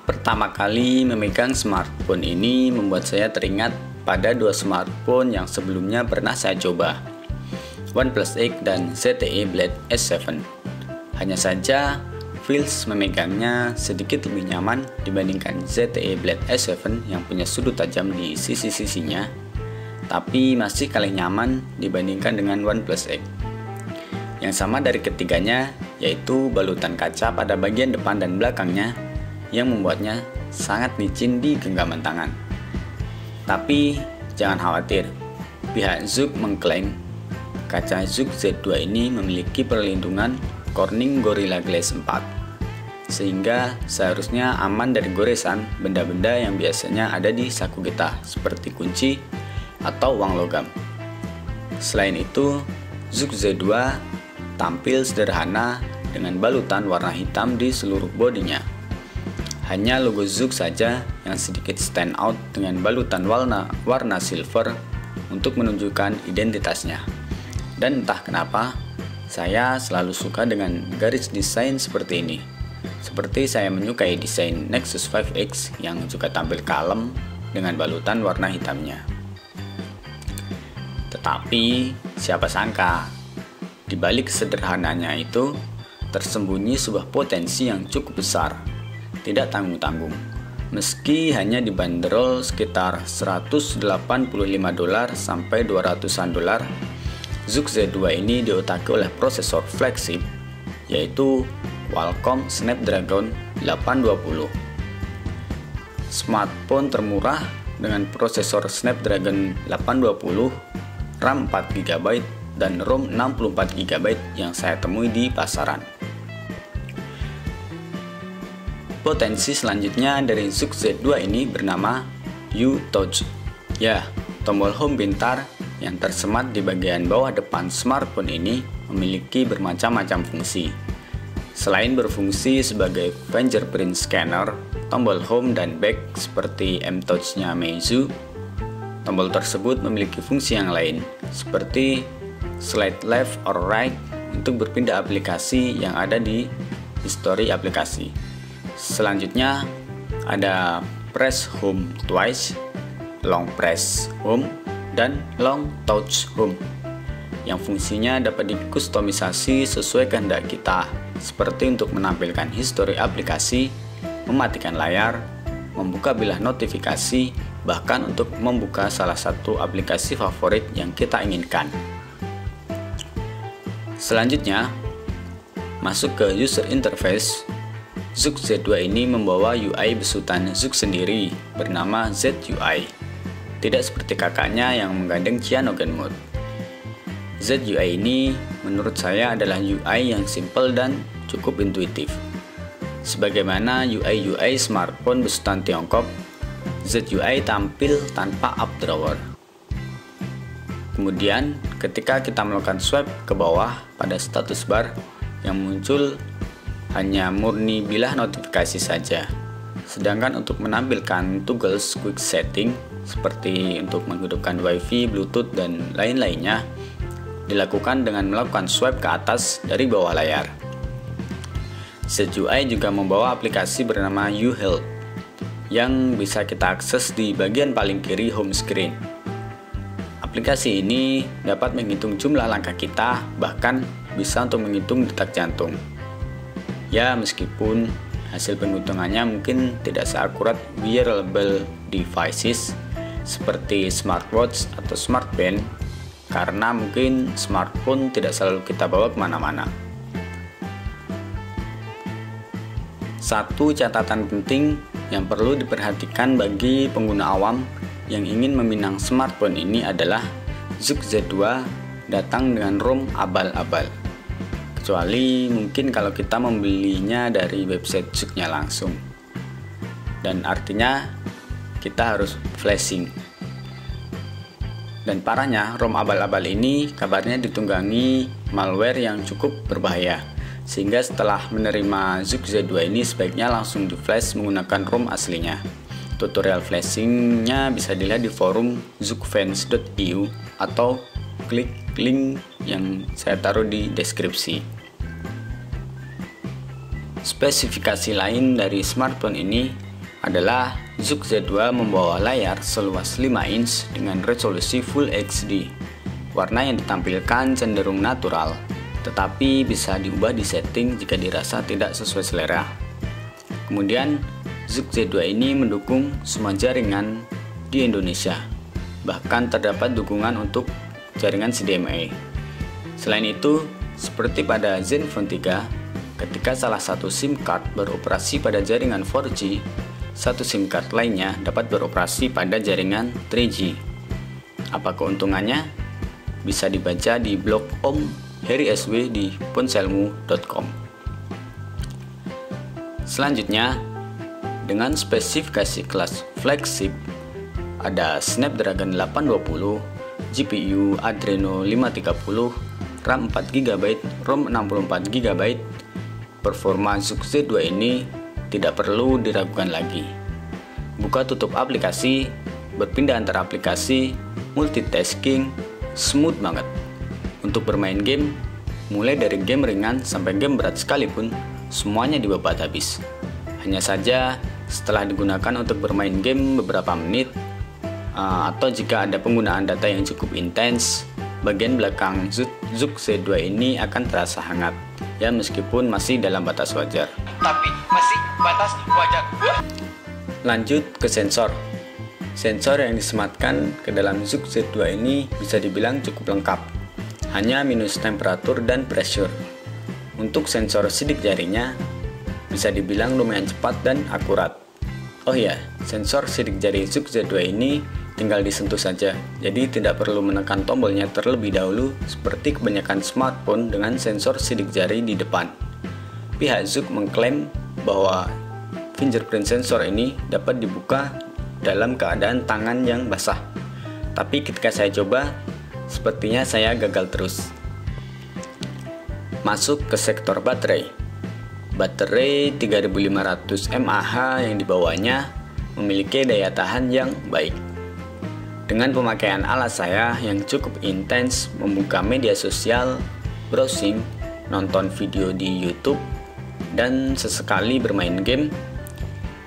Pertama kali memegang smartphone ini membuat saya teringat pada dua smartphone yang sebelumnya pernah saya coba, OnePlus X dan ZTE Blade S7. Hanya saja, feels memegangnya sedikit lebih nyaman dibandingkan ZTE Blade S7 yang punya sudut tajam di sisi-sisinya, tapi masih kalah nyaman dibandingkan dengan OnePlus X. Yang sama dari ketiganya yaitu balutan kaca pada bagian depan dan belakangnya yang membuatnya sangat licin di genggaman tangan. Tapi jangan khawatir, pihak Zook mengklaim kaca Zook Z2 ini memiliki perlindungan Corning Gorilla Glass 4, sehingga seharusnya aman dari goresan benda-benda yang biasanya ada di saku kita seperti kunci atau uang logam. Selain itu, Zook Z2 tampil sederhana dengan balutan warna hitam di seluruh bodinya. Hanya logo Zook saja yang sedikit stand out dengan balutan warna silver untuk menunjukkan identitasnya. Dan entah kenapa, saya selalu suka dengan garis desain seperti ini. Seperti saya menyukai desain Nexus 5X yang juga tampil kalem dengan balutan warna hitamnya. Tetapi, siapa sangka, di balik sederhananya itu tersembunyi sebuah potensi yang cukup besar, tidak tanggung-tanggung. Meski hanya dibanderol sekitar $185 sampai $200, Zook Z2 ini diotaki oleh prosesor flagship yaitu Qualcomm Snapdragon 820. Smartphone termurah dengan prosesor Snapdragon 820, RAM 4GB dan ROM 64GB yang saya temui di pasaran. Potensi selanjutnya dari Zook Z2 ini bernama U-Touch. Ya, tombol home pintar yang tersemat di bagian bawah depan smartphone ini memiliki bermacam-macam fungsi. Selain berfungsi sebagai fingerprint scanner, tombol home dan back seperti M-Touch-nya Meizu, tombol tersebut memiliki fungsi yang lain, seperti slide left or right untuk berpindah aplikasi yang ada di histori aplikasi. Selanjutnya ada press home twice, long press home, dan long touch home yang fungsinya dapat dikustomisasi sesuai kehendak kita, seperti untuk menampilkan histori aplikasi, mematikan layar, membuka bilah notifikasi, bahkan untuk membuka salah satu aplikasi favorit yang kita inginkan. Selanjutnya, masuk ke user interface. Zook Z2 ini membawa UI besutan Zook sendiri bernama ZUI. Tidak seperti kakaknya yang menggandeng CyanogenMod. ZUI ini menurut saya adalah UI yang simple dan cukup intuitif. Sebagaimana UI smartphone besutan Tiongkok, ZUI tampil tanpa up drawer. Kemudian, ketika kita melakukan swipe ke bawah pada status bar, yang muncul hanya murni bilah notifikasi saja. Sedangkan untuk menampilkan toggles quick setting seperti untuk menghidupkan WiFi, Bluetooth, dan lain-lainnya dilakukan dengan melakukan swipe ke atas dari bawah layar. ZUI juga membawa aplikasi bernama U-Health yang bisa kita akses di bagian paling kiri home screen. Aplikasi ini dapat menghitung jumlah langkah kita, bahkan bisa untuk menghitung detak jantung. Ya, meskipun hasil penghitungannya mungkin tidak seakurat wearable devices seperti smartwatch atau smartband, karena mungkin smartphone tidak selalu kita bawa kemana-mana. Satu catatan penting yang perlu diperhatikan bagi pengguna awam yang ingin meminang smartphone ini adalah Zook Z2 datang dengan ROM abal-abal. Kecuali mungkin kalau kita membelinya dari website Zook-nya langsung. Dan artinya kita harus flashing. Dan parahnya, ROM abal-abal ini kabarnya ditunggangi malware yang cukup berbahaya. Sehingga setelah menerima Zook Z2 ini sebaiknya langsung di-flash menggunakan ROM aslinya. Tutorial flashingnya bisa dilihat di forum zookfans.eu atau klik link yang saya taruh di deskripsi. Spesifikasi lain dari smartphone ini adalah Zook Z2 membawa layar seluas 5 inch dengan resolusi Full HD. Warna yang ditampilkan cenderung natural, tetapi bisa diubah di setting jika dirasa tidak sesuai selera. Kemudian, Zook Z2 ini mendukung semua jaringan di Indonesia. Bahkan terdapat dukungan untuk jaringan CDMA. Selain itu, seperti pada Zenfone 3, ketika salah satu SIM card beroperasi pada jaringan 4G, satu SIM card lainnya dapat beroperasi pada jaringan 3G. Apa keuntungannya? Bisa dibaca di blog Om Heri SW di ponselmu.com. Selanjutnya, dengan spesifikasi kelas flagship, ada Snapdragon 820, GPU Adreno 530, RAM 4GB, ROM 64GB. Performa Zook Z2 ini tidak perlu diragukan lagi. Buka tutup aplikasi, berpindah antara aplikasi, multitasking, smooth banget. Untuk bermain game, mulai dari game ringan sampai game berat sekalipun, semuanya dibabat habis. Hanya saja setelah digunakan untuk bermain game beberapa menit, atau jika ada penggunaan data yang cukup intens, bagian belakang Zook Z2 ini akan terasa hangat. Ya, meskipun masih dalam batas wajar. Tapi masih batas wajar. Lanjut ke sensor. Sensor yang disematkan ke dalam Zook Z2 ini bisa dibilang cukup lengkap. Hanya minus temperatur dan pressure. Untuk sensor sidik jarinya bisa dibilang lumayan cepat dan akurat. Oh iya, sensor sidik jari Zook Z2 ini tinggal disentuh saja, jadi tidak perlu menekan tombolnya terlebih dahulu seperti kebanyakan smartphone dengan sensor sidik jari di depan. Pihak Zook mengklaim bahwa fingerprint sensor ini dapat dibuka dalam keadaan tangan yang basah. Tapi ketika saya coba, sepertinya saya gagal terus. Masuk ke sektor baterai. Baterai 3500 mAh yang dibawanya memiliki daya tahan yang baik. Dengan pemakaian alat saya yang cukup intens membuka media sosial, browsing, nonton video di YouTube, dan sesekali bermain game,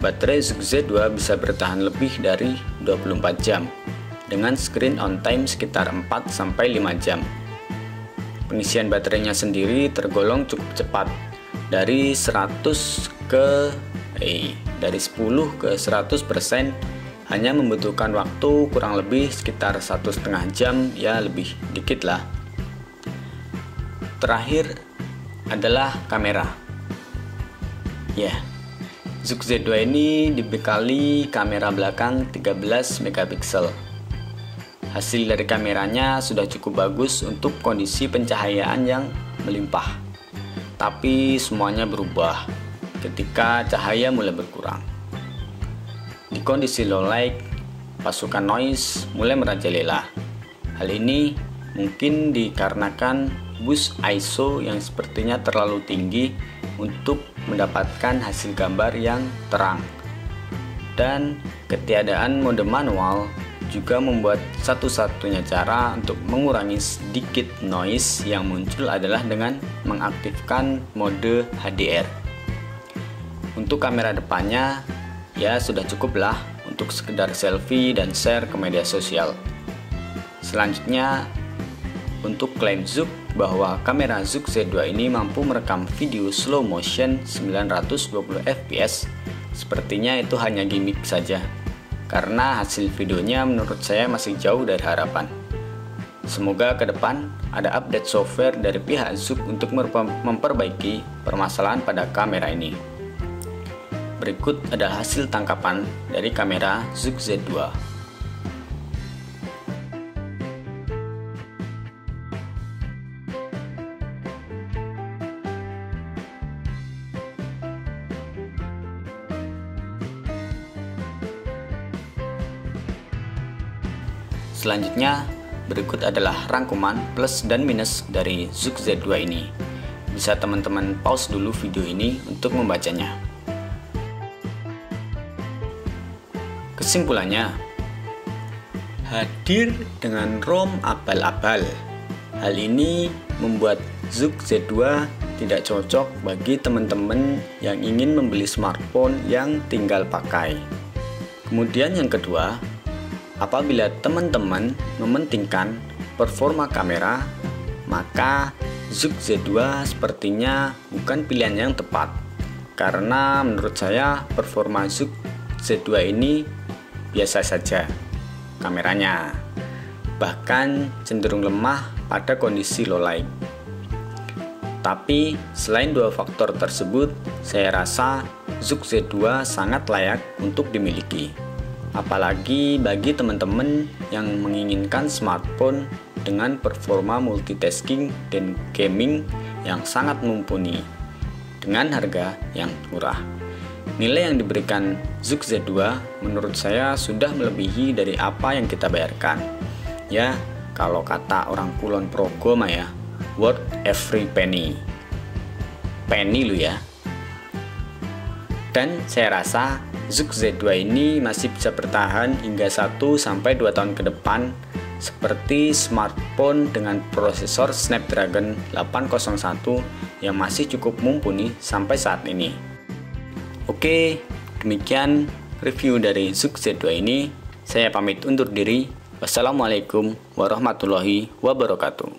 baterai Zook Z2 bisa bertahan lebih dari 24 jam dengan screen on time sekitar 4-5 jam. Pengisian baterainya sendiri tergolong cukup cepat, dari 10 ke 100% hanya membutuhkan waktu kurang lebih sekitar 1,5 jam, ya lebih dikit lah. Terakhir adalah kamera. Zook Z2 ini dibekali kamera belakang 13 megapiksel. Hasil dari kameranya sudah cukup bagus untuk kondisi pencahayaan yang melimpah. Tapi semuanya berubah ketika cahaya mulai berkurang. Di kondisi low light, pasukan noise mulai merajalela. Hal ini mungkin dikarenakan boost ISO yang sepertinya terlalu tinggi untuk mendapatkan hasil gambar yang terang. Dan ketiadaan mode manual juga membuat satu-satunya cara untuk mengurangi sedikit noise yang muncul adalah dengan mengaktifkan mode HDR. Untuk kamera depannya, ya sudah cukuplah untuk sekedar selfie dan share ke media sosial. Selanjutnya, untuk klaim Zook bahwa kamera Zook Z2 ini mampu merekam video slow motion 920 fps, sepertinya itu hanya gimmick saja, karena hasil videonya menurut saya masih jauh dari harapan. Semoga ke depan ada update software dari pihak Zook untuk memperbaiki permasalahan pada kamera ini. Berikut adalah hasil tangkapan dari kamera Zook Z2. Selanjutnya, berikut adalah rangkuman plus dan minus dari Zook Z2 ini. Bisa teman-teman pause dulu video ini untuk membacanya. Kesimpulannya, hadir dengan ROM abal-abal. Hal ini membuat Zook Z2 tidak cocok bagi teman-teman yang ingin membeli smartphone yang tinggal pakai. Kemudian yang kedua, apabila teman-teman mementingkan performa kamera, maka Zook Z2 sepertinya bukan pilihan yang tepat. Karena menurut saya performa Zook Z2 ini biasa saja kameranya, bahkan cenderung lemah pada kondisi low light. Tapi selain dua faktor tersebut, saya rasa Zook Z2 sangat layak untuk dimiliki. Apalagi bagi teman-teman yang menginginkan smartphone dengan performa multitasking dan gaming yang sangat mumpuni dengan harga yang murah. Nilai yang diberikan Zook Z2 menurut saya sudah melebihi dari apa yang kita bayarkan. Ya, kalau kata orang Kulon Progo mah ya, worth every penny. Penny lu ya. Dan saya rasa Zook Z2 ini masih bisa bertahan hingga 1-2 tahun ke depan seperti smartphone dengan prosesor Snapdragon 801 yang masih cukup mumpuni sampai saat ini. Oke, demikian review dari Zook Z2 ini. Saya pamit undur diri. Wassalamualaikum warahmatullahi wabarakatuh.